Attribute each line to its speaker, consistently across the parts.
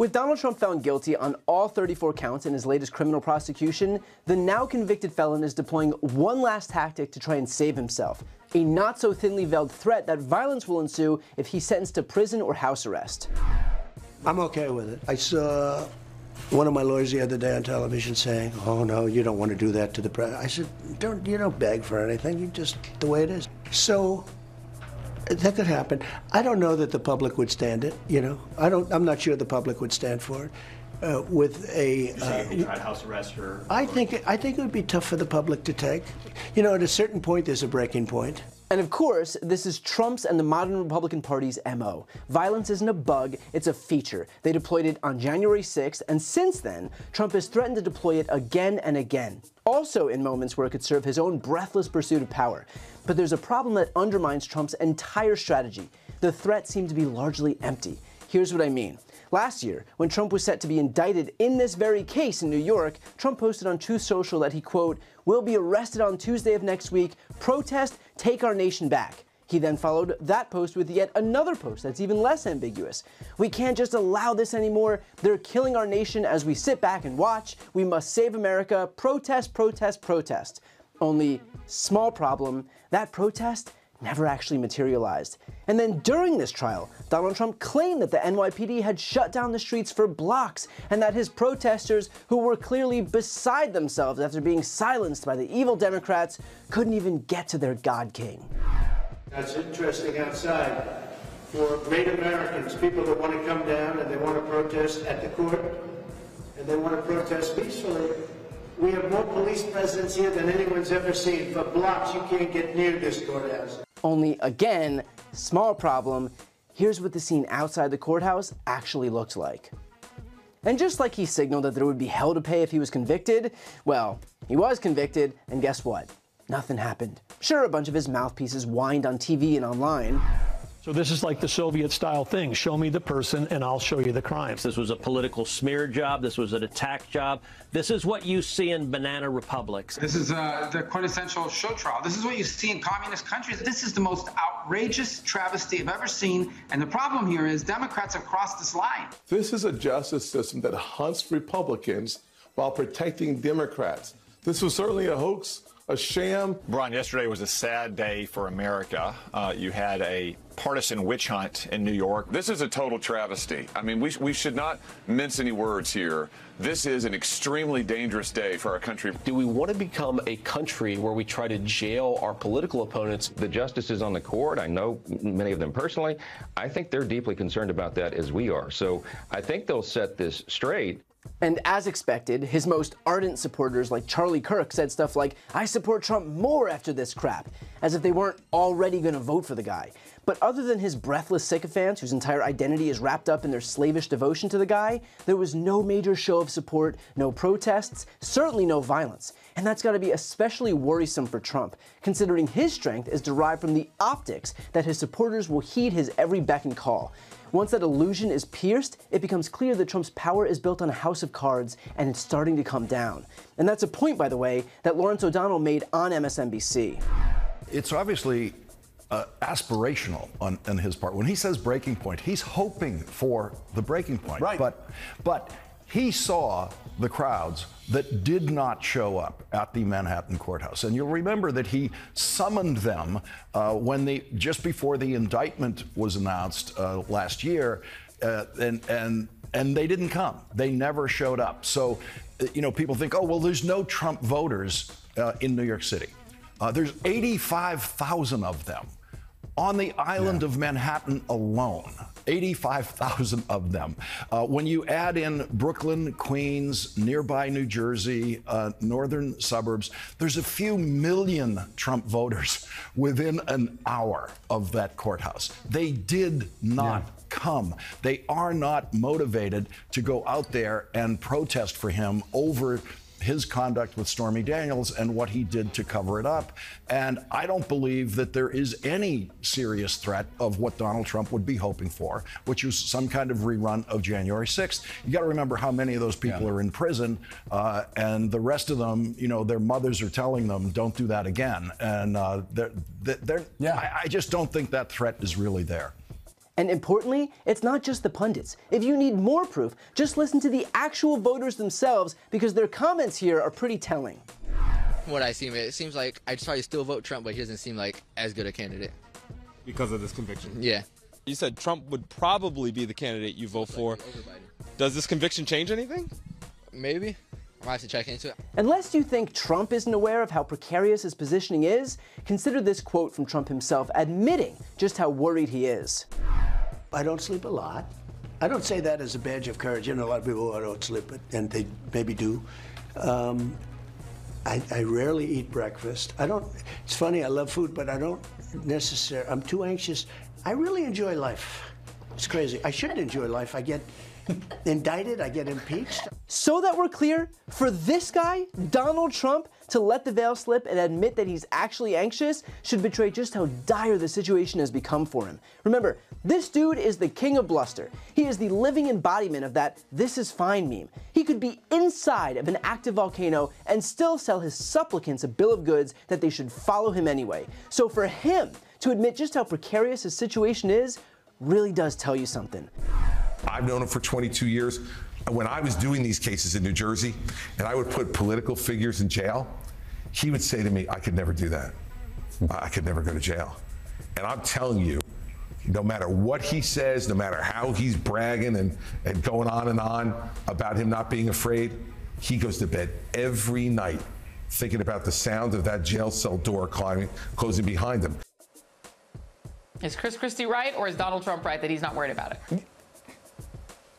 Speaker 1: With Donald Trump found guilty on all 34 counts in his latest criminal prosecution, the now convicted felon is deploying one last tactic to try and save himself. A not so thinly veiled threat that violence will ensue if he's sentenced to prison or house arrest.
Speaker 2: I'm okay with it. I saw one of my lawyers the other day on television saying, "Oh no, you don't want to do that to the president." I said, you don't beg for anything, you just, the way it is. So, that could happen. I don't know that the public would stand it, you know. I'm not sure the public would stand for it. With a...
Speaker 3: you tried house arrest or...
Speaker 2: I think it would be tough for the public to take. You know, at a certain point, there's a breaking point.
Speaker 1: And of course, this is Trump's and the modern Republican Party's MO. Violence isn't a bug, it's a feature. They deployed it on January 6th, and since then, Trump has threatened to deploy it again and again. Also in moments where it could serve his own breathless pursuit of power. But there's a problem that undermines Trump's entire strategy. The threat seemed to be largely empty. Here's what I mean. Last year, when Trump was set to be indicted in this very case in New York, Trump posted on Truth Social that he, quote, "will be arrested on Tuesday of next week. Protest, take our nation back." He then followed that post with yet another post that's even less ambiguous. "We can't just allow this anymore. They're killing our nation as we sit back and watch. We must save America. Protest, protest, protest." Only, small problem, that protest never actually materialized. And then during this trial, Donald Trump claimed that the NYPD had shut down the streets for blocks and that his protesters, who were clearly beside themselves after being silenced by the evil Democrats, couldn't even get to their God King.
Speaker 2: That's interesting outside. For great Americans, people that want to come down and they want to protest at the court, and they want to protest peacefully, we have more police presence here than anyone's ever seen. For blocks, you can't get near this courthouse.
Speaker 1: Only, again, small problem, here's what the scene outside the courthouse actually looked like. And just like he signaled that there would be hell to pay if he was convicted, well, he was convicted, and guess what? Nothing happened. Sure, a bunch of his mouthpieces whined on TV and online.
Speaker 4: So this is like the Soviet-style thing. Show me the person, and I'll show you the crimes.
Speaker 5: This was a political smear job. This was an attack job. This is what you see in banana republics.
Speaker 6: This is the quintessential show trial. This is what you see in communist countries. This is the most outrageous travesty I've ever seen. And the problem here is Democrats have crossed this line.
Speaker 7: This is a justice system that hunts Republicans while protecting Democrats. This was certainly a hoax, a sham.
Speaker 8: Brian, yesterday was a sad day for America. You had a partisan witch hunt in New York. This is a total travesty. I mean, we should not mince any words here. This is an extremely dangerous day for our country.
Speaker 9: Do we want to become a country where we try to jail our political opponents? The justices on the court, I know many of them personally, I think they're deeply concerned about that as we are. So I think they'll set this straight.
Speaker 1: And as expected, his most ardent supporters like Charlie Kirk said stuff like, "I support Trump more after this crap," as if they weren't already going to vote for the guy. But other than his breathless sycophants whose entire identity is wrapped up in their slavish devotion to the guy, there was no major show of support, no protests, certainly no violence. And that's got to be especially worrisome for Trump, considering his strength is derived from the optics that his supporters will heed his every beck and call. Once that illusion is pierced, it becomes clear that Trump's power is built on a house of cards, and it's starting to come down. And that's a point, by the way, that Lawrence O'Donnell made on MSNBC.
Speaker 10: It's obviously aspirational on his part. When he says breaking point, he's hoping for the breaking point.
Speaker 7: Right.
Speaker 10: But he saw the crowds that did not show up at the Manhattan courthouse. And you'll remember that he summoned them just before the indictment was announced last year, and they didn't come. They never showed up. So, you know, people think, oh, well, there's no Trump voters in New York City. There's 85,000 of them on the island of Manhattan alone. 85,000 of them. When you add in Brooklyn, Queens, nearby New Jersey, northern suburbs, there's a few million Trump voters within an hour of that courthouse. They did not come. They are not motivated to go out there and protest for him over his conduct with Stormy Daniels and what he did to cover it up. And I don't believe that there is any serious threat of what Donald Trump would be hoping for, which is some kind of rerun of January 6th. You got to remember how many of those people are in prison, and the rest of them, you know, their mothers are telling them, don't do that again. And I just don't think that threat is really there.
Speaker 1: And importantly, it's not just the pundits. If you need more proof, just listen to the actual voters themselves, because their comments here are pretty telling.
Speaker 11: From what I see, it seems like I'd probably still vote Trump, but he doesn't seem like as good a candidate.
Speaker 12: Because of this conviction?
Speaker 11: Yeah.
Speaker 12: You said Trump would probably be the candidate you vote for. Does this conviction change anything?
Speaker 11: Maybe. I might have to check into it.
Speaker 1: Unless you think Trump isn't aware of how precarious his positioning is, consider this quote from Trump himself admitting just how worried he is.
Speaker 2: I don't sleep a lot. I don't say that as a badge of courage. You know, a lot of people don't sleep, and they maybe do. I rarely eat breakfast. It's funny, I love food, but I don't necessarily, I'm too anxious. I really enjoy life. It's crazy. I shouldn't enjoy life. I get indicted, I get impeached.
Speaker 1: So that we're clear, for this guy, Donald Trump, to let the veil slip and admit that he's actually anxious should betray just how dire the situation has become for him. Remember, this dude is the king of bluster. He is the living embodiment of that "this is fine" meme. He could be inside of an active volcano and still sell his supplicants a bill of goods that they should follow him anyway. So for him to admit just how precarious his situation is really does tell you something.
Speaker 13: I've known him for 22 years. When I was doing these cases in New Jersey and I would put political figures in jail, he would say to me, I could never do that. I could never go to jail. And I'm telling you, no matter what he says, no matter how he's bragging and going on and on about him not being afraid, he goes to bed every night thinking about the sound of that jail cell door closing behind him.
Speaker 14: Is Chris Christie right, or is Donald Trump right that he's not worried about it?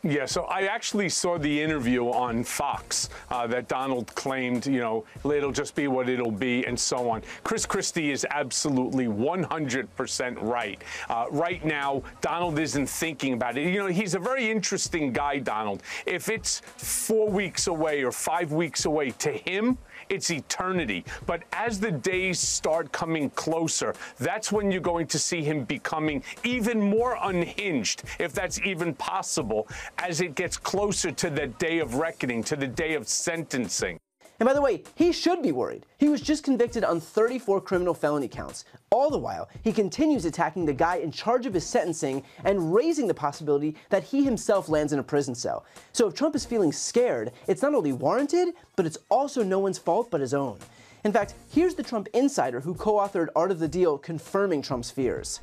Speaker 15: Yeah, so I actually saw the interview on Fox that Donald claimed, you know, it'll just be what it'll be and so on. Chris Christie is absolutely 100% right. Right now, Donald isn't thinking about it. You know, he's a very interesting guy, Donald. If it's 4 weeks away or 5 weeks away, to him, it's eternity. But as the days start coming closer, that's when you're going to see him becoming even more unhinged, if that's even possible, as it gets closer to the day of reckoning, to the day of sentencing.
Speaker 1: And by the way, he should be worried. He was just convicted on 34 criminal felony counts. All the while, he continues attacking the guy in charge of his sentencing and raising the possibility that he himself lands in a prison cell. So if Trump is feeling scared, it's not only warranted, but it's also no one's fault but his own. In fact, here's the Trump insider who co-authored Art of the Deal confirming Trump's fears.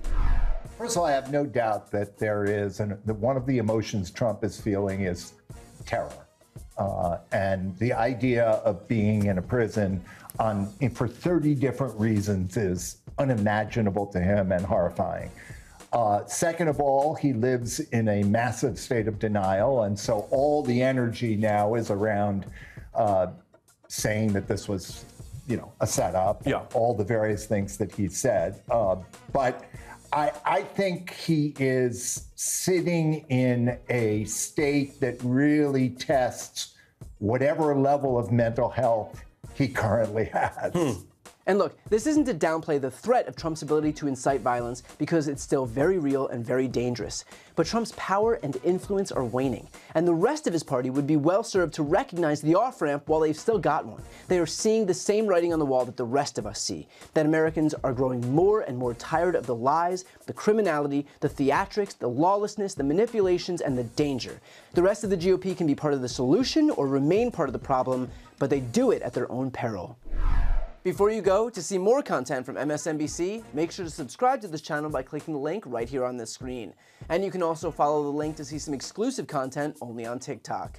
Speaker 16: First of all, I have no doubt that there is, and one of the emotions Trump is feeling is terror. And the idea of being in a prison for 30 different reasons is unimaginable to him and horrifying. Second of all, he lives in a massive state of denial, and so all the energy now is around saying that this was, you know, a setup. Yeah. All the various things that he said. But I think he is sitting in a state that really tests whatever level of mental health he currently has.
Speaker 1: And look, this isn't to downplay the threat of Trump's ability to incite violence, because it's still very real and very dangerous. But Trump's power and influence are waning, and the rest of his party would be well served to recognize the off-ramp while they've still got one. They are seeing the same writing on the wall that the rest of us see, that Americans are growing more and more tired of the lies, the criminality, the theatrics, the lawlessness, the manipulations, and the danger. The rest of the GOP can be part of the solution or remain part of the problem, but they do it at their own peril. Before you go, to see more content from MSNBC, make sure to subscribe to this channel by clicking the link right here on this screen. And you can also follow the link to see some exclusive content only on TikTok.